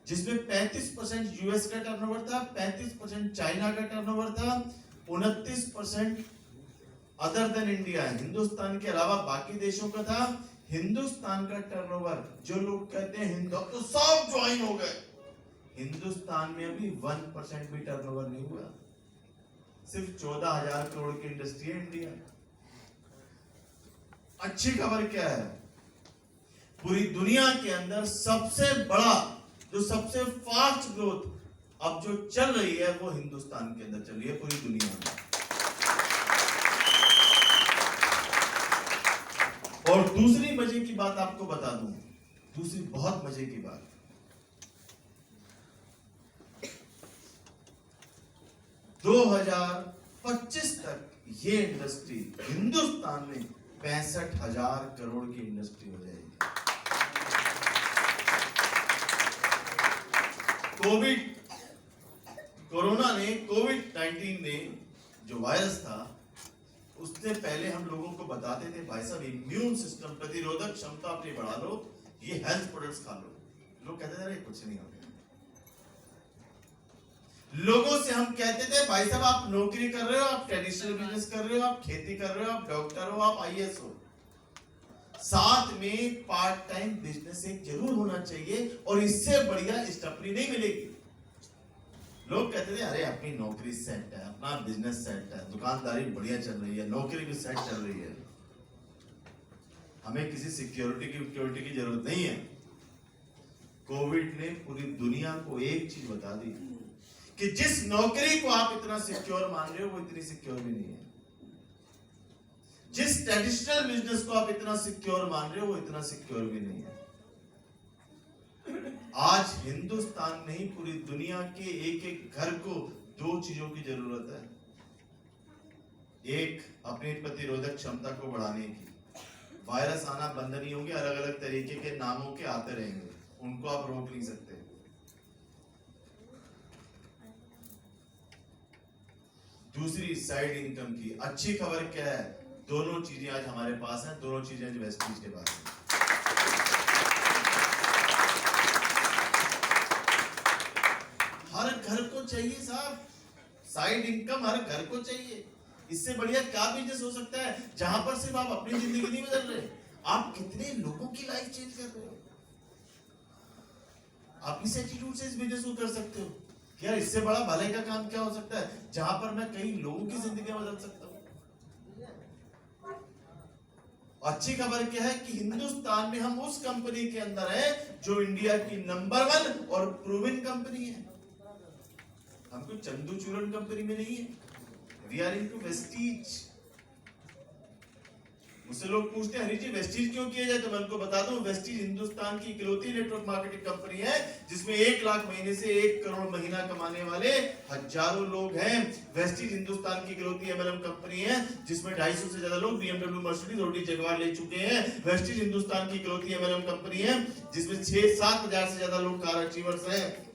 जिसमें 35% यूएस का टर्नओवर था, 35% चाइना का टर्नओवर था, 29% अदर देन इंडिया, हिंदुस्तान के अलावा बाकी देशों का था। हिंदुस्तान का टर्नओवर, जो लोग कहते हैं हिंदू तो सब ज्वाइन हो गए, हिंदुस्तान में अभी 1% भी टर्नओवर नहीं हुआ। सिर्फ 14,000 करोड़ की इंडस्ट्री है इंडिया। अच्छी खबर क्या है, पूरी दुनिया के अंदर सबसे बड़ा, जो सबसे फास्ट ग्रोथ अब जो चल रही है वो हिंदुस्तान के अंदर चल रही है पूरी दुनिया में। और दूसरी मजे की बात आपको बता दूं, दूसरी बहुत मजे की बात, दो 2025 तक ये इंडस्ट्री हिंदुस्तान में 65,000 करोड़ की इंडस्ट्री हो जाएगी। कोविड-19 ने जो वायरस था, उससे पहले हम लोगों को बताते थे भाई साहब इम्यून सिस्टम, प्रतिरोधक क्षमता अपनी बढ़ा लो, ये हेल्थ प्रोडक्ट्स खा लो। लोग कहते थे कुछ नहीं होगा। लोगों से हम कहते थे भाई साहब आप नौकरी कर रहे हो, आप ट्रेडिशनल बिजनेस कर रहे हो, आप खेती कर रहे हो, आप डॉक्टर हो, आप आईएएस हो, साथ में पार्ट टाइम बिजनेस एक जरूर होना चाहिए और इससे बढ़िया स्टपनी नहीं मिलेगी। लोग कहते थे अरे अपनी नौकरी सेट है, अपना बिजनेस सेट है, दुकानदारी बढ़िया चल रही है, नौकरी भी सेट चल रही है, हमें किसी सिक्योरिटी की जरूरत नहीं है। कोविड ने पूरी दुनिया को एक चीज बता दी कि जिस नौकरी को आप इतना सिक्योर मान रहे हो वो इतनी सिक्योर भी नहीं है, जिस ट्रेडिशनल बिजनेस को आप इतना सिक्योर मान रहे हो वो इतना सिक्योर भी नहीं है। आज हिंदुस्तान नहीं पूरी दुनिया के एक एक घर को दो चीजों की जरूरत है। एक, अपनी प्रतिरोधक क्षमता को बढ़ाने की, वायरस आना बंद नहीं होंगे, अलग अलग तरीके के नामों के आते रहेंगे, उनको आप रोक नहीं सकते। दूसरी, साइड इनकम की। अच्छी खबर क्या है, दोनों चीजें आज हमारे पास हैं, दोनों चीजें वेस्टीज के पास हैं। हर घर को चाहिए साहब साइड इनकम, हर घर को चाहिए। इससे बढ़िया क्या बिजनेस हो सकता है जहां पर सिर्फ आप अपनी जिंदगी नहीं बदल रहे, आप कितने लोगों की लाइफ चेंज कर रहे हो। आप इस एटीट्यूड से इस बिजनेस को कर सकते हो यार, इससे बड़ा भले का काम क्या हो सकता है जहां पर मैं कई लोगों की जिंदगी बदल सकता हूं। अच्छी खबर क्या है कि हिंदुस्तान में हम उस कंपनी के अंदर हैं जो इंडिया की नंबर 1 और प्रूवन कंपनी है। हम कोई चंदूचूरन कंपनी में नहीं है, वी आर इनटू वेस्टीज। मुझसे लोग पूछते हैं हरी जी वेस्टीज क्यों किया जाए, तो मैं उनको बता दूं वेस्टीज हिंदुस्तान की इकलौती नेटवर्क मार्केटिंग कंपनी है जिसमें 1 लाख महीने से 1 करोड़ महीना कमाने वाले हजारों लोग हैं। वेस्टीज हिंदुस्तान की इकलौती एमएलएम कंपनी है जिसमें 250 से ज्यादा लोग बीएमडब्ल्यू, मर्सिडीज, ऑडी, जगुआर ले चुके हैं। वेस्टीज हिंदुस्तान की इकलौती एमएलएम कंपनी है जिसमें 6-7 हजार से ज्यादा लोग कार अचीवर्स हैं।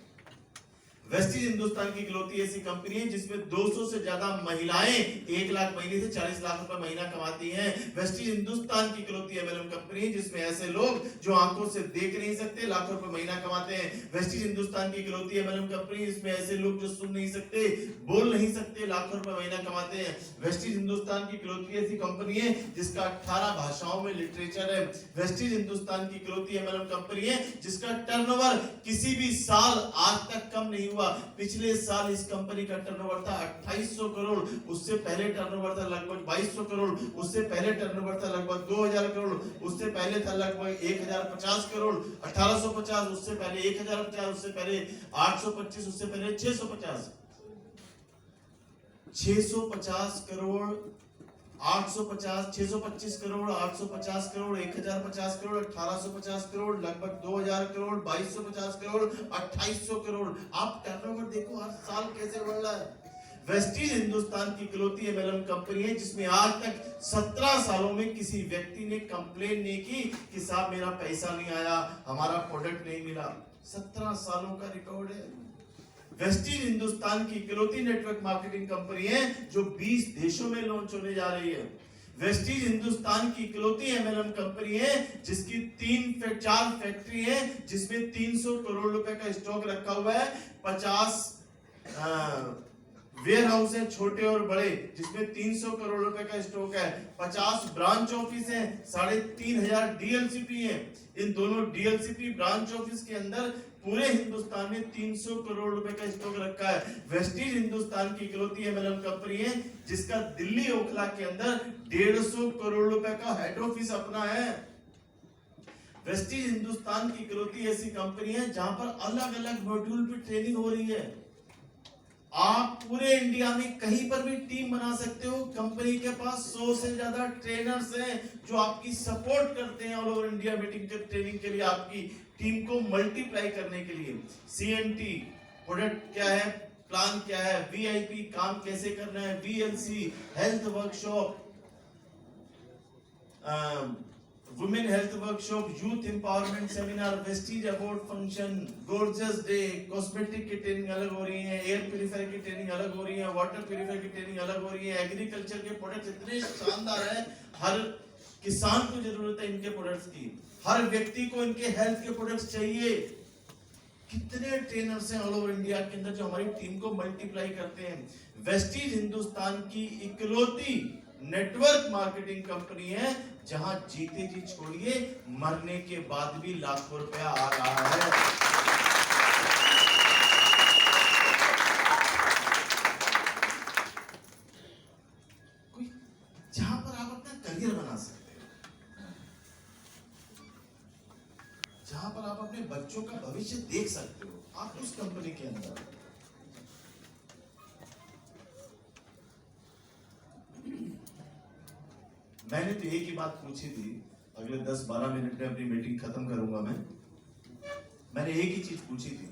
वेस्टीज हिंदुस्तान की इकलौती ऐसी कंपनी है जिसमें 200 से ज्यादा महिलाएं 1 लाख महीने से 40 लाख रुपए महीना कमाती हैं। वेस्टीज हिंदुस्तान की इकलौती एमएलएम कंपनी है जिसमें ऐसे लोग जो आंखों से देख नहीं सकते लाखों रुपए महीना कमाते हैं। वेस्टीज हिंदुस्तान की इकलौती एमएलएम कंपनी जिसमें ऐसे लोग जो सुन नहीं सकते, बोल नहीं सकते, लाखों रुपए महीना कमाते हैं। वेस्टीज हिंदुस्तान की इकलौती ऐसी कंपनी है जिसका 18 भाषाओं में लिटरेचर है। वेस्टीज हिंदुस्तान की इकलौती एमएलएम कंपनी है जिसका टर्नओवर किसी भी साल आज तक कम नहीं हुआ। पिछले साल इस कंपनी का टर्नओवर था 2800 करोड़, उससे पहले टर्नओवर था लगभग 2200 करोड़, उससे पहले टर्नओवर था लगभग 2000 करोड़, उससे पहले था लगभग 1050 करोड़, 1850, उससे पहले 1050, उससे पहले 825, उससे पहले 650 करोड़, 850, 625 करोड़, 850 करोड़, 1050 करोड़, 1850 करोड़, लगभग 2000 करोड़, 2250 करोड़, 2800 करोड़। आप टर्नओवर देखो हर साल कैसे बढ़ रहा है। वेस्टीज हिंदुस्तान की इकलौती एमएलएम कंपनी है जिसमें आज तक 17 सालों में किसी व्यक्ति ने कंप्लेन नहीं की कि साहब मेरा पैसा नहीं आया, हमारा प्रोडक्ट नहीं मिला। 17 सालों का रिकॉर्ड है। वेस्टीज हिंदुस्तान की इकलौती नेटवर्क मार्केटिंग कंपनी है जो 20 देशों में लॉन्च होने जा रही है। वेस्टीज हिंदुस्तान की इकलौती एमएलएम कंपनी है जिसकी 4 फैक्ट्री है, जिसमें 300 करोड़ रुपए का स्टॉक रखा हुआ है। 50 वेयर हाउस है छोटे और बड़े, जिसमें 300 करोड़ रुपए का स्टॉक है। 50 ब्रांच ऑफिस है, 3500 डीएलसीपी है। इन दोनों डीएलसीपी ब्रांच ऑफिस के अंदर पूरे हिंदुस्तान में 300 करोड़ रुपए का स्टॉक रखा है। वेस्टीज हिंदुस्तान की इकलौती एमएलएम कंपनी है जिसका दिल्ली ओखला के अंदर 150 करोड़ रुपए का हेड ऑफिस अपना है। वेस्टीज हिंदुस्तान की इकलौती ऐसी कंपनी है जहां पर अलग अलग मॉड्यूल पे ट्रेनिंग हो रही है। आप पूरे इंडिया में कहीं पर भी टीम बना सकते हो। कंपनी के पास 100 से ज्यादा ट्रेनर्स हैं जो आपकी सपोर्ट करते हैं ऑल ओवर इंडिया मीटिंग के ट्रेनिंग के लिए, आपकी टीम को मल्टीप्लाई करने के लिए। सीएनटी प्रोडक्ट क्या है, प्लान क्या है, वीआईपी काम कैसे करना है, VLC health workshop, women health workshop, youth empowerment seminar, Vestige award function, gorgeous day, cosmetic की ट्रेनिंग अलग हो रही है, एयर प्यूरिफायर की ट्रेनिंग अलग हो रही है, वाटर प्यूरिफायर की ट्रेनिंग अलग हो रही है। एग्रीकल्चर के प्रोडक्ट्स इतने शानदार है, हर किसान को जरूरत है इनके प्रोडक्ट्स की, हर व्यक्ति को इनके हेल्थ के प्रोडक्ट्स चाहिए। कितने ट्रेनर्स हैं ऑल ओवर इंडिया के अंदर जो हमारी टीम को मल्टीप्लाई करते हैं। वेस्टीज हिंदुस्तान की इकलौती नेटवर्क मार्केटिंग कंपनी है जहां जीते जी छोड़िए मरने के बाद भी लाखों रुपया आ रहा है। जहां पर आप अपना करियर बना सकते हो, जहां पर आप अपने बच्चों का भविष्य देख सकते हो, आप उस कंपनी के अंदर। मैंने तो एक ही बात पूछी थी, अगले 10-12 मिनट में अपनी मीटिंग खत्म करूंगा मैंने एक ही चीज पूछी थी।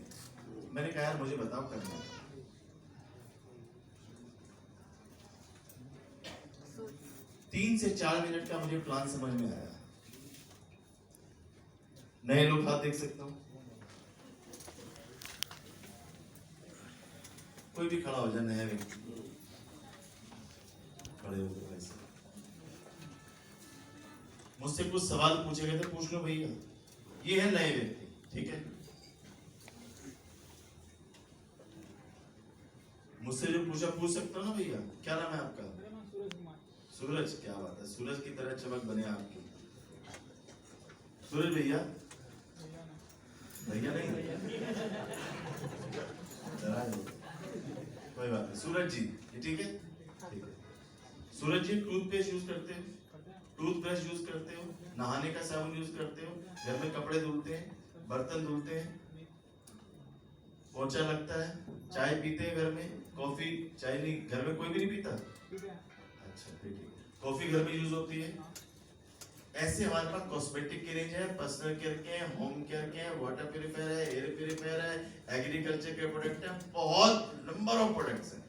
मैंने कहा यार मुझे बताओ करना है। 3 से 4 मिनट का मुझे प्लान समझ में आया। नए लोग हाथ देख सकता हूं, कोई भी खड़ा हो जाए, नया व्यक्ति खड़े हो गए। मुझसे कुछ सवाल पूछे गए थे, पूछ लो भैया। ये है नए व्यक्ति, ठीक है। मुझसे जो पूछा पूछ सकता हूँ ना भैया। क्या नाम है आपका? सूरज। क्या बात है, सूरज की तरह चमक बने आपकी। सूरज भैया, भैया नहीं कोई बात नहीं। सूरज जी, ये ठीक है, ठीक है। सूरज जी टूथपेस्ट यूज करते हैं, टूथब्रश यूज करते हो, नहाने का साबुन यूज करते हो, घर में कपड़े धुलते हैं, बर्तन धुलते हैं, पोछा लगता है, चाय पीते हैं घर में, कॉफी, चाय नहीं, घर में कोई भी नहीं पीता। अच्छा ठीक है, कॉफी घर में यूज होती है। ऐसे हमारे पास कॉस्मेटिक की रेंज है, पर्सनल केयर के हैं, होम केयर के हैं, वाटर प्यूरिफायर है, एयर प्यूरिफायर है, एग्रीकल्चर के प्रोडक्ट हैं, बहुत नंबर ऑफ प्रोडक्ट्स हैं।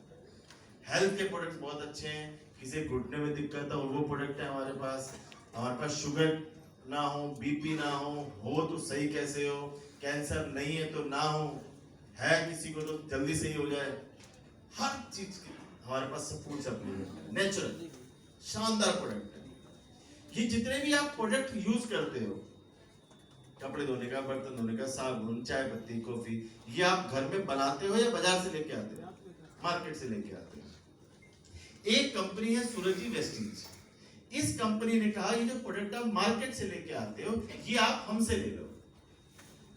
हेल्थ के प्रोडक्ट्स बहुत अच्छे हैं, किसी घुटने में दिक्कत है वो प्रोडक्ट है हमारे पास शुगर ना हो, बीपी ना हो तो सही कैसे हो, कैंसर नहीं है तो ना हो, है किसी को तो जल्दी सही हो जाए। हर चीज की हमारे पास सब कुछ सप्लीमेंट, नेचुरल शानदार प्रोडक्ट है। ये जितने भी आप प्रोडक्ट यूज करते हो, कपड़े धोने का, बर्तन धोने का, साबुन, चाय पत्ती, कॉफी, ये आप घर में बनाते हो या बाजार से लेके आते हो? मार्केट से लेके आते हो। एक कंपनी है सूरज जी वेस्टीज, इस कंपनी ने कहा ये जो प्रोडक्ट आप मार्केट से लेके आते हो ये आप हमसे ले लो।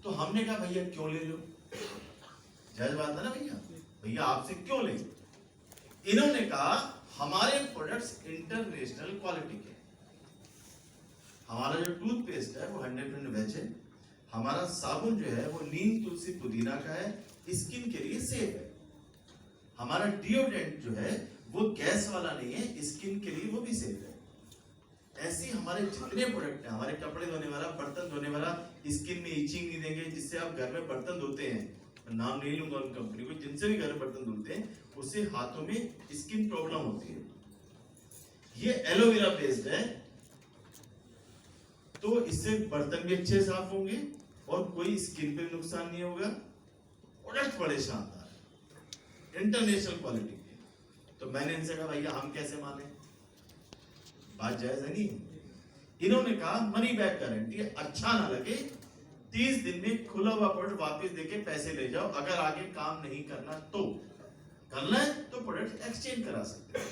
तो हमने कहा भैया क्यों ले लो, जायज बात है ना भैया, भैया आपसे क्यों ले। इन्होंने कहा हमारे प्रोडक्ट्स इंटरनेशनल क्वालिटी के, हमारा जो टूथपेस्ट है वो 100% वेज है, हमारा साबुन जो है वो नीम तुलसी पुदीना का है, स्किन के लिए सेफ है, हमारा डिओड्रेंट जो है वो गैस वाला नहीं है, स्किन के लिए वो भी सेफ है। ऐसे हमारे जितने प्रोडक्ट हैं, हमारे कपड़े धोने वाला, बर्तन धोने वाला, स्किन में इचिंग नहीं देंगे, जिससे आप घर में बर्तन धोते हैं, नाम नहीं लूंगा उन कंपनी को, जिनसे भी घर में बर्तन धुलते हैं उससे हाथों में स्किन प्रॉब्लम होती है। ये एलोवेरा बेस्ड है, तो इससे बर्तन भी अच्छे साफ होंगे और कोई स्किन पे नुकसान नहीं होगा। प्रोडक्ट बड़े शानदार है, इंटरनेशनल क्वालिटी के। तो मैंने इनसे कहा भैया हम कैसे माने, बात जायज है नहीं? इन्होंने कहा मनी बैक गारंटी, अच्छा ना लगे 30 दिन में खुला हुआ प्रोडक्ट वापस देके पैसे ले जाओ, अगर आगे काम नहीं करना तो, करना है तो प्रोडक्ट एक्सचेंज करा सकते हैं।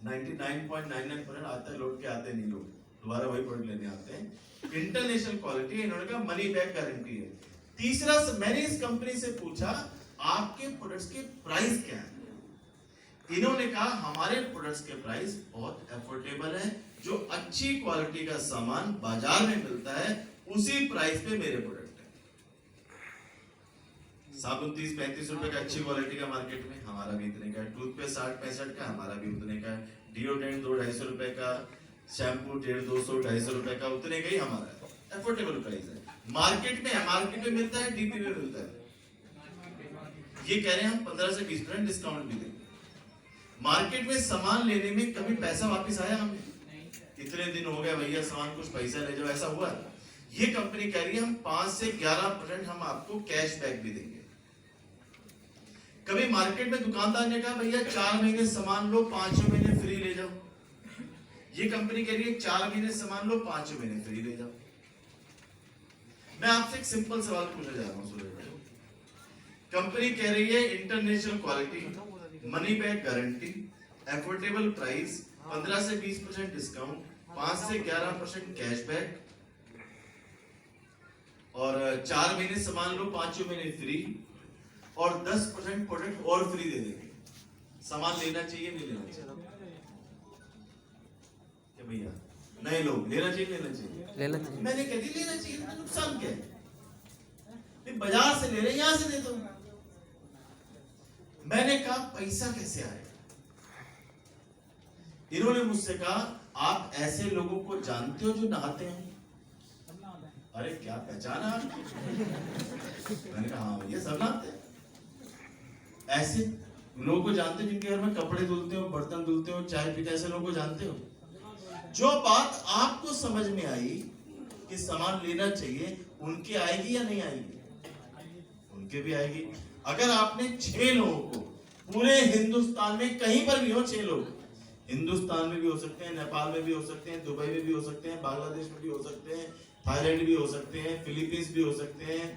99.99% आता है, लौट के आते नहीं लोग, दोबारा वही प्रोडक्ट लेने आते हैं। इंटरनेशनल क्वालिटी, इन्होंने कहा मनी बैक गारंटी है। तीसरा, मैंने इस कंपनी से पूछा आपके प्रोडक्ट्स के प्राइस क्या है? इन्होंने कहा हमारे प्रोडक्ट्स के प्राइस बहुत अफोर्डेबल है, जो अच्छी क्वालिटी का सामान बाजार में मिलता है उसी प्राइस पे मेरे प्रोडक्ट है। साबुन 30-35 रुपए का अच्छी क्वालिटी का मार्केट में, हमारा भी इतने का है। टूथपेस्ट 60-65 का, हमारा भी उतने का है। डिओड्रेंट 200-250 रुपए का, शैम्पू 150-200-250 रुपए का, उतने का ही हमारा है। अफोर्डेबल प्राइस है। मार्केट में मिलता है, डीपी में मिलता है। ये कह रहे हैं हम 15 से 20% डिस्काउंट भी देंगे। मार्केट में सामान लेने में कभी पैसा वापस आया हमें? इतने दिन हो गए भैया सामान, कुछ पैसा ले जाओ, ऐसा हुआ? ये कंपनी कह रही है हम 5 से 11% हम आपको कैश बैक भी देंगे। कभी मार्केट में दुकानदार ने कहा भैया 4 महीने सामान लो, 5 महीने फ्री ले जाओ। ये कंपनी कह रही है 4 महीने सामान लो, 5 महीने फ्री ले जाओ। मैं आपसे एक सिंपल सवाल पूछने जा रहा हूं सूरज भाई। कंपनी कह रही है international quality, money back guarantee, affordable price, 15 से 20% डिस्काउंट, 5 से 11% कैशबैक, और 4 महीने सामान लो, 5 महीने फ्री, और 10% प्रोडक्ट और फ्री दे देंगे। सामान लेना चाहिए नहीं लेना चाहिए? क्या भैया नए लोग लेना चाहिए लेना चाहिए? लेना चाहिए। मैंने कह दी लेना चाहिए, तो नुकसान क्या है? बाजार से ले रहे, यहां से दे दो। मैंने कहा पैसा कैसे आएगा? इन्होंने मुझसे कहा आप ऐसे लोगों को जानते हो जो नहाते हैं? अरे क्या पहचाना आपकी? मैंने कहा हाँ भैया सब नहाते हैं। ऐसे लोगों को जानते हो जिनके घर में कपड़े धुलते हो, बर्तन धुलते हो, चाय पीते, ऐसे लोगों को जानते हो? जो बात आपको समझ में आई कि सामान लेना चाहिए, उनके आएगी या नहीं आएगी? उनके भी आएगी। अगर आपने 6 लोगों को पूरे हिंदुस्तान में कहीं पर भी हो, 6 लोग हिंदुस्तान में भी हो सकते हैं, नेपाल में भी हो सकते हैं, दुबई में भी हो सकते हैं, बांग्लादेश में भी हो सकते हैं, थाईलैंड भी हो सकते हैं, फिलीपींस भी हो सकते हैं,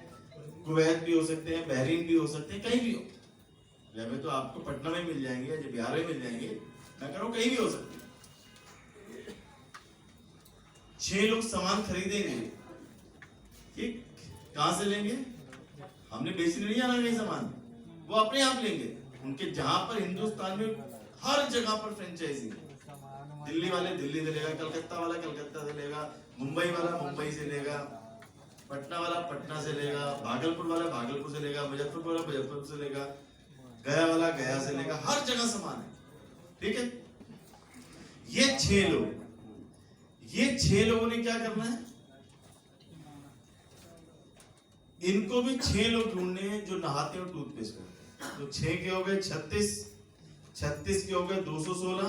कुवैत भी हो सकते हैं, बहरीन भी हो सकते हैं, कहीं भी हो। जब तो आपको पटना में मिल जाएंगे, जब बिहार में मिल जाएंगे, मैं कह रहा हूं कहीं भी हो सकते हैं। 6 लोग सामान खरीदेंगे, ठीक? कहां से लेंगे? हमने बेचने नहीं जाना कहीं सामान, वो अपने आप लेंगे। उनके जहां पर हिंदुस्तान में हर जगह पर फ्रेंचाइजी, दिल्ली वाले दिल्ली से लेगा, कलकत्ता वाला कलकत्ता से लेगा, मुंबई वाला मुंबई से लेगा, पटना वाला पटना से लेगा, भागलपुर वाला भागलपुर से लेगा, मुजफ्फरपुर वाला मुजफ्फरपुर से लेगा, गया वाला गया से लेगा, हर जगह सामान है। ठीक है? ये 6 लोग, ये 6 लोगों ने क्या करना है? इनको भी 6 लोग ढूंढने हैं जो नहाते और टूथपेस्ट करते हैं। तो 6 के हो गए 36, 36 के हो गए 216,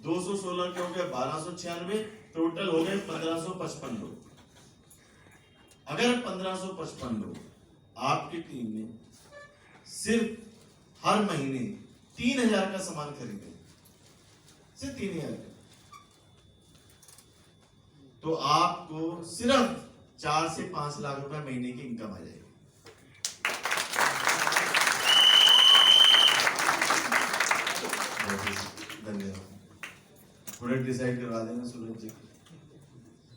216 के हो गए 1296, टोटल हो गए 1555 लोग। अगर 1555 लोग आपकी टीम में सिर्फ हर महीने 3000 का सामान खरीदे, सिर्फ 3000 का, तो आपको सिर्फ 4 से 5 लाख रुपए महीने की इनकम आ जाएगी। धन्यवाद। प्रोडक्ट डिसाइड करवा देना सूरज जी,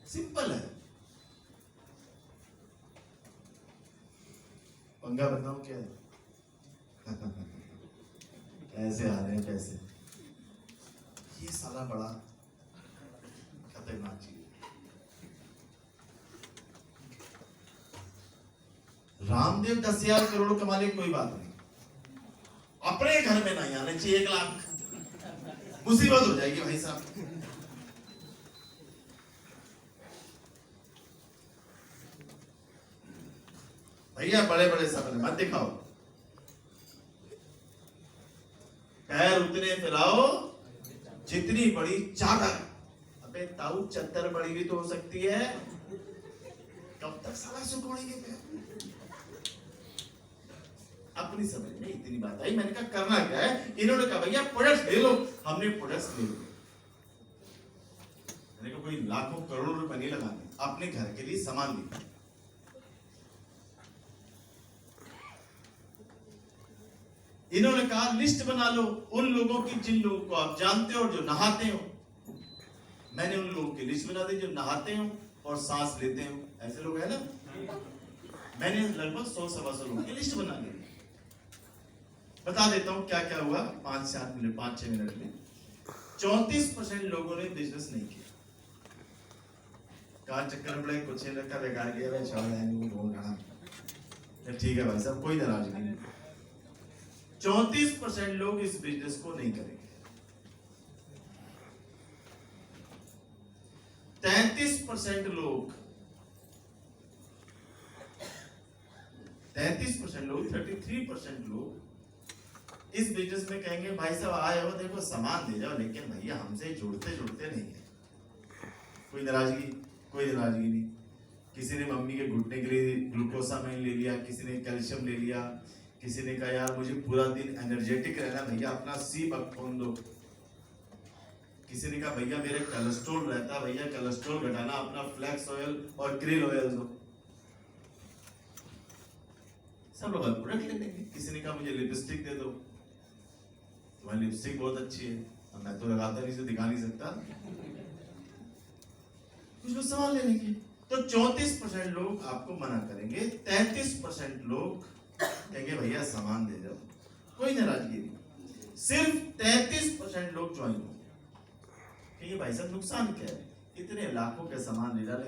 सिंपल है। पंगा बताऊं क्या है? ऐसे आ रहे हैं पैसे, ये साला बड़ा खतरनाक चीज। रामदेव 10,000 करोड़ कमा ले, कोई बात नहीं, अपने घर में नहीं आने चाहिए 1 लाख, मुसीबत हो जाएगी भाई साहब। भैया बड़े बड़े सपने मत दिखाओ, पैर उतने फैलाओ जितनी बड़ी चादर। अबे ताऊ चद्दर बड़ी भी तो हो सकती है, कब तक साला सुकोड़ेंगे पैर? अपनी समझ में इतनी बात आई, मैंने कहा करना क्या है? इन्होंने कहा भैया प्रोडक्ट्स ले लो, हमने प्रोडक्ट्स ले लिए। मैंने कहा कोई लाखों करोड़ों रुपए नहीं लगाने, अपने घर के लिए सामान लीजिए। इन्होंने कहा लिस्ट बना लो उन लोगों की जिन लोगों को आप जानते हो जो नहाते हो। मैंने उन लोगों की लिस्ट बना दी जो नहाते हो और सांस लेते हो, ऐसे लोग है ना। मैंने लगभग 100-125 लोगों की लिस्ट बना ली। बता देता हूं क्या क्या हुआ 5-7 मिनट 5-6 मिनट में। 34% लोगों ने बिजनेस नहीं किया। कहा चक्कर पड़े कुछ नहीं रखा, बेकार किया भाई, ठीक है भाई साहब, कोई नाराजगी नहीं। 34% लोग इस बिजनेस को नहीं करेंगे। 33% लोग 33% लोग इस बिजनेस में कहेंगे भाई साहब आए हो देखो सामान दे जाओ, लेकिन भैया हमसे जुड़ते नहीं है। कोई नाराजगी नहीं। किसी ने मम्मी के घुटने के लिए ग्लूकोसामाइन ले लिया, किसी ने कैल्शियम ले लिया, किसी ने कहा यार मुझे पूरा दिन एनर्जेटिक रहना भैया अपना सी बक फोन दो। किसी ने कहा भैया मेरे कोलेस्ट्रॉल रहता, भैया कोलेस्ट्रॉल घटाना अपना फ्लैक्स ऑयल और क्रिल ऑयल दो। सब लोग प्रोडक्ट ले लेंगे। किसी ने कहा मुझे लिपस्टिक दे दो, तुम्हारी लिपस्टिक बहुत अच्छी है, मैं तो लगाता नहीं से दिखा नहीं सकता, कुछ लोग सामान ले लेंगे। तो 34% लोग आपको मना करेंगे, 33% लोग कहेंगे भैया सामान दे जाओ, कोई नाराजगी नहीं। सिर्फ 33% लोग ज्वाइन हो कहेंगे भाई साहब नुकसान क्या है, इतने लाखों के सामान ले डालें,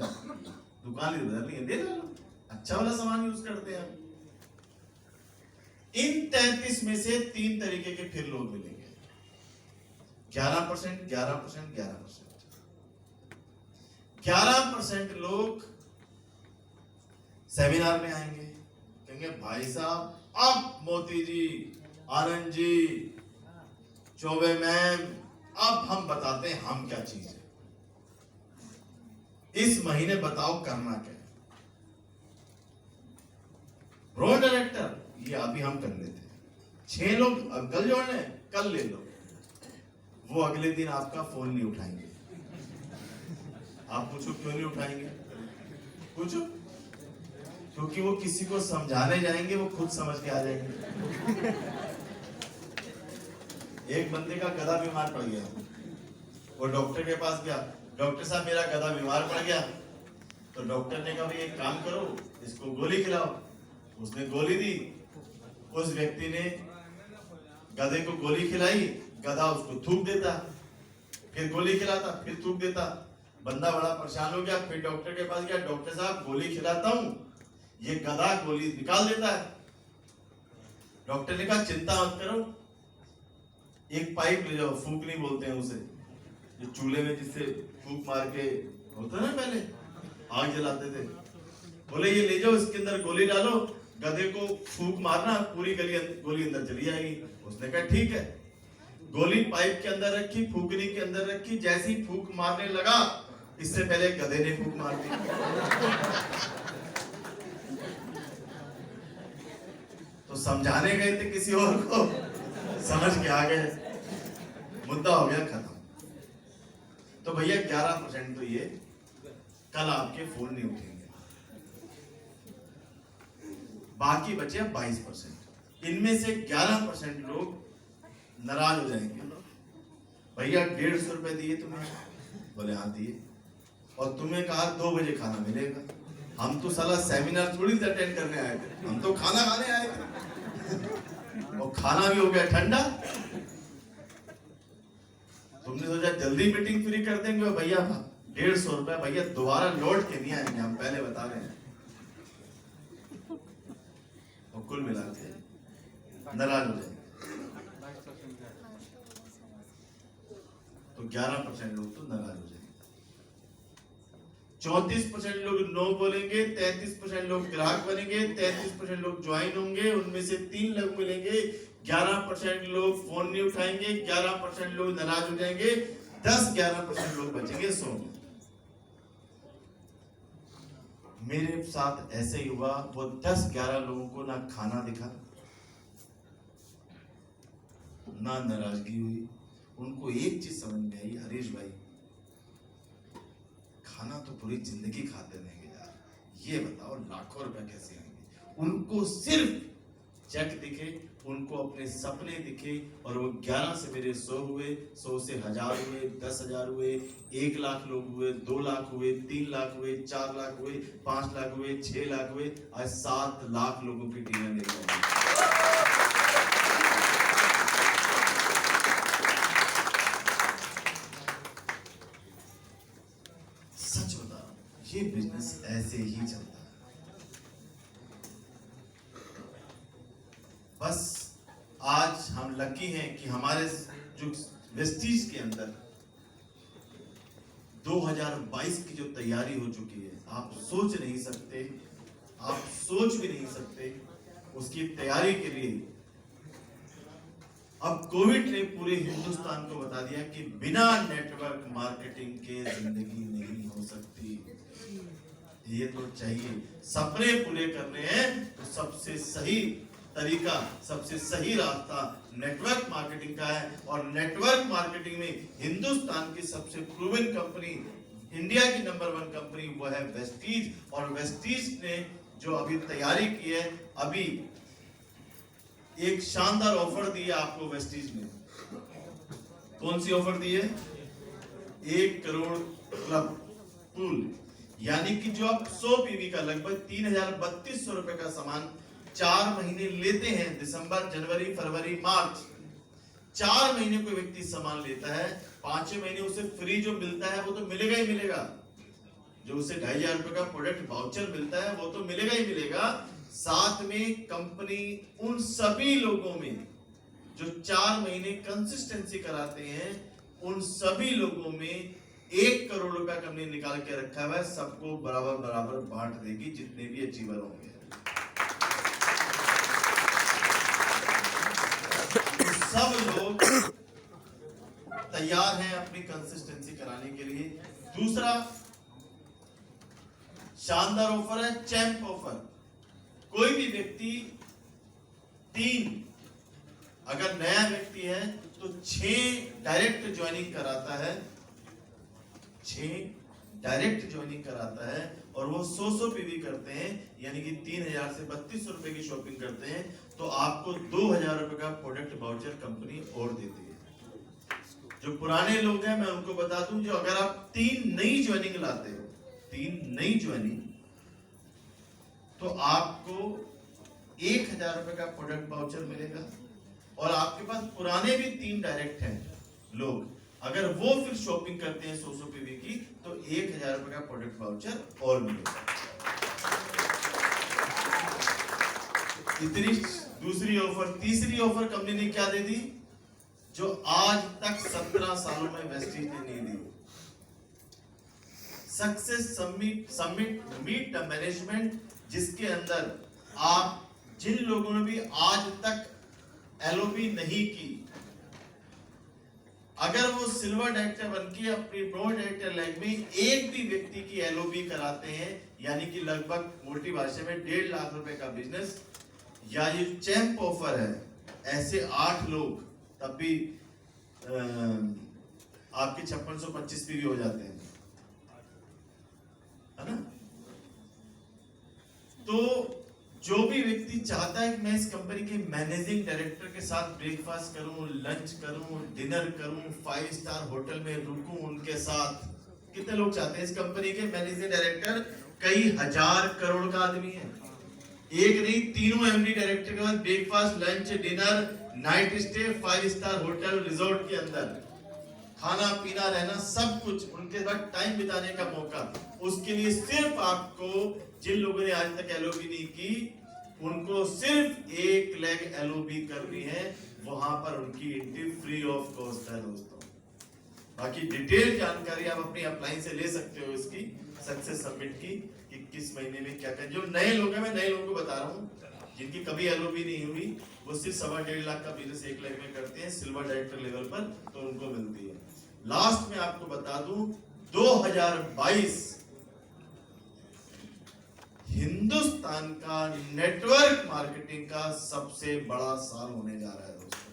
दुकान ही बदल लेंगे, दे डालो, अच्छा वाला सामान यूज करते हैं। इन 33 में से 3 तरीके के फिर लोग मिलेंगे, 11%, 11%, 11%। 11% लोग सेमिनार में आएंगे, कहेंगे भाई साहब अब मोती जी, आनंद जी, चौबे मैम, अब हम बताते हैं हम क्या चीज है, इस महीने बताओ करना क्या है। ब्रोड डायरेक्टर ये अभी हम कर लेते हैं, 6 लोग कल जोड़ने, कल ले लो। वो अगले दिन आपका फोन नहीं उठाएंगे। आप पूछो क्यों नहीं उठाएंगे, पूछो, क्योंकि वो किसी को समझाने जाएंगे, वो खुद समझ के आ जाएंगे। एक बंदे का गधा बीमार पड़ गया, वो डॉक्टर के पास गया, डॉक्टर साहब मेरा गधा बीमार पड़ गया। तो डॉक्टर ने कहा भाई एक काम करो, इसको गोली खिलाओ। उसने गोली दी, उस व्यक्ति ने गधे को गोली खिलाई, गधा उसको थूक देता, फिर गोली खिलाता, फिर थूक देता। बंदा बड़ा परेशान हो गया, फिर डॉक्टर के पास गया, डॉक्टर साहब गोली खिलाता हूं, ये गधा गोली निकाल देता है। डॉक्टर ने कहा चिंता मत करो, एक पाइप ले जाओ, फूकनी बोलते हैं उसे, जो चूल्हे में जिससे फूक मार के होता है ना, पहले आग जलाते थे। बोले ये ले जाओ, इसके अंदर गोली डालो, गधे को फूक मारना, पूरी गोली अंदर चली जाएगी। उसने कहा ठीक है। गोली पाइप के अंदर रखी, फूकनी के अंदर रखी, जैसी फूक मारने लगा, इससे पहले गधे ने फूक मार दी। तो समझाने गए थे किसी और को, समझ के आ गए, मुद्दा हो गया खत्म। तो भैया 11% तो ये कल आपके फोन नहीं उठेंगे, बाकी बचे 22%। इनमें से 11% लोग नाराज हो जाएंगे, भैया 150 रुपए दिए तुम्हें, बोले हाँ दिए, और तुम्हें कहा 2 बजे खाना मिलेगा। हम तो साला सेमिनार थोड़ी अटेंड करने आए थे, हम तो खाना खाने आए थे, और खाना भी हो गया ठंडा। तुमने सोचा जल्दी मीटिंग फ्री कर देंगे, और भैया 150 रुपए भैया दोबारा लौट के नहीं आएंगे, हम पहले बता रहे हैं। और कुल मिला के नाराज हो जाएंगे। तो 11% लोग तो नाराज हो जाएंगे। 34% लोग नो बोलेंगे, 33% लोग ग्राहक बनेंगे, 33% लोग ज्वाइन होंगे, उनमें से 3 लोग मिलेंगे, 11% लोग फोन नहीं उठाएंगे, 11% लोग नाराज हो जाएंगे, 10-11% लोग बचेंगे सोने। मेरे साथ ऐसे ही हुआ, वो 10-11 लोगों को ना खाना दिखा, ना नाराजगी हुई। उनको एक चीज समझ में आई, हरीश भाई खाना तो पूरी जिंदगी खाते रहेंगे यार, ये बताओ लाखों रुपए कैसे आएंगे। उनको सिर्फ चेक दिखे, उनको अपने सपने दिखे, और वो 11 से मेरे 100 हुए, 100 से 1000 हुए, 10,000 हुए, 1 लाख लोग हुए, 2 लाख हुए, 3 लाख हुए, 4 लाख हुए, 5 लाख हुए, 6 लाख हुए, आज 7 लाख लोगों की टीमें मेरी है। सच बता रहा हूं, ये बिजनेस ऐसे ही चलता है। बस आज हम लकी हैं कि हमारे जो वेस्टीज के अंदर 2022 की जो तैयारी हो चुकी है, आप सोच नहीं सकते, आप सोच भी नहीं सकते उसकी तैयारी के लिए। अब कोविड ने पूरे हिंदुस्तान को बता दिया कि बिना नेटवर्क मार्केटिंग के जिंदगी नहीं हो सकती। ये तो चाहिए, सपने पूरे करने हैं तो सबसे सही तरीका, सबसे सही रास्ता नेटवर्क मार्केटिंग का है। और नेटवर्क मार्केटिंग में हिंदुस्तान की सबसे प्रूवन कंपनी, इंडिया की नंबर 1 कंपनी वो है वेस्टीज। और वेस्टीज ने जो अभी तैयारी की है, अभी एक शानदार ऑफर दी है आपको वेस्टीज ने। कौन सी ऑफर दी है? 1 करोड़ क्लब पूल, यानी कि जो आप 100 पीवी का लगभग 3,3200 रुपए का सामान 4 महीने लेते हैं, दिसंबर, जनवरी, फरवरी, मार्च, 4 महीने कोई व्यक्ति सामान लेता है, 5वें महीने उसे फ्री जो मिलता है वो तो मिलेगा ही मिलेगा। जो उसे 2,500 रुपए का प्रोडक्ट वाउचर मिलता है वो तो मिलेगा ही मिलेगा। साथ में कंपनी उन सभी लोगों में जो 4 महीने कंसिस्टेंसी कराते हैं, उन सभी लोगों में 1 करोड़ रुपया कंपनी निकाल के रखा हुआ है, सबको बराबर बराबर बांट देगी जितने भी अचीवर होंगे। सब लोग तैयार हैं अपनी कंसिस्टेंसी कराने के लिए। दूसरा शानदार ऑफर है चैंप ऑफर। कोई भी व्यक्ति 3, अगर नया व्यक्ति है तो 6 डायरेक्ट ज्वाइनिंग कराता है, 6 डायरेक्ट ज्वाइनिंग कराता है, और वो 100 पीवी करते हैं, यानी कि 3,000 से 3200 रुपए की शॉपिंग करते हैं, तो आपको 2,000 रुपए का प्रोडक्ट वाउचर कंपनी और देती है। जो पुराने लोग हैं मैं उनको बता दूं, जो अगर आप 3 नई ज्वाइनिंग लाते हो, 3 नई ज्वाइनिंग, तो आपको 1,000 रुपए का प्रोडक्ट वाउचर मिलेगा। और आपके पास पुराने भी 3 डायरेक्ट हैं लोग, अगर वो फिर शॉपिंग करते हैं 100 पीवी की, तो 1,000 रुपए का प्रोडक्ट वाउचर और मिलेगा। इतनी दूसरी ऑफर। तीसरी ऑफर कंपनी ने क्या दे दी, जो आज तक 17 सालों में वेस्टीज ने नहीं दी। Success summit meet the management, जिसके अंदर आप जिन लोगों ने भी आज तक एलओबी नहीं की, अगर वो सिल्वर डायरेक्टर बनके अपनी ब्रॉन्ज डायरेक्टर लैग में एक भी व्यक्ति की एलओबी कराते हैं, यानी कि लगभग मोटी भाषा में 1.5 लाख रुपए का बिजनेस, या ये चैंप ऑफर है, ऐसे 8 लोग तब भी आपके 5625 पीवी हो जाते हैं, है ना। तो जो भी व्यक्ति चाहता है कि मैं इस कंपनी के मैनेजिंग डायरेक्टर के साथ ब्रेकफास्ट करूं, लंच करूं, डिनर करूं, 5 स्टार होटल में रुकूं उनके साथ, कितने लोग चाहते हैं? इस कंपनी के मैनेजिंग डायरेक्टर कई हजार करोड़ का आदमी है, एक नहीं, तीनों एमडी डायरेक्टर के बाद breakfast, lunch, dinner, night stay, 5 star hotel resort के अंदर, खाना पीना रहना सब कुछ, उनके साथ टाइम बिताने का मौका। उसके लिए सिर्फ आपको, जिन लोगों ने आज तक एलओबी नहीं की, उनको सिर्फ 1 लाख एलओबी करनी है, वहां पर उनकी एंट्री फ्री ऑफ कॉस्ट है दोस्तों। बाकी डिटेल जानकारी आप अपनी अपलाइन से ले सकते हो इसकी, सक्सेस समिट की, कि किस महीने में क्या कर। जो नए लोग हैं, मैं नए लोगों को बता रहा हूँ, जिनकी कभी एलओबी नहीं हुई, वो सिर्फ 1.25 लाख का बिजनेस 1 लाख में करते हैं सिल्वर डायरेक्टर लेवल पर, तो उनको मिलती है। लास्ट में आपको बता दूं, 2022 हिंदुस्तान का नेटवर्क मार्केटिंग का सबसे बड़ा साल होने जा रहा है दोस्तों।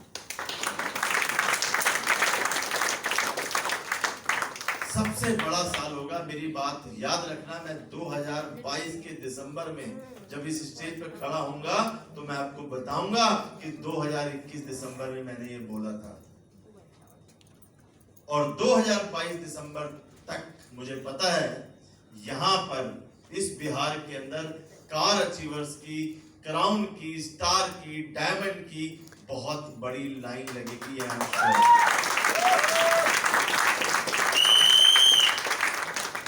सबसे बड़ा साल होगा। मेरी बात याद रखना, मैं 2022 के दिसंबर में जब इस स्टेज पर खड़ा होऊंगा तो मैं आपको बताऊंगा कि 2021 दिसंबर में मैंने ये बोला था। और 2022 दिसंबर तक मुझे पता है यहां पर इस बिहार के अंदर कार अचीवर्स की, क्राउन की, स्टार की, डायमंड की बहुत बड़ी लाइन लगेगी।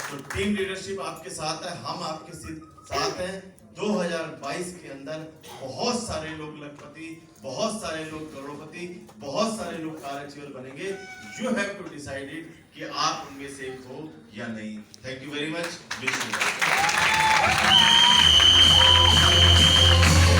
तो टीम लीडरशिप आपके साथ है, हम आपके साथ हैं। 2022 के अंदर बहुत सारे लोग लखपति, बहुत सारे लोग करोड़पति, बहुत सारे लोग कार अचीवर बनेंगे। यू हैव टू डिसाइडेड कि आप उनमें से एक हो या नहीं। Thank you very much.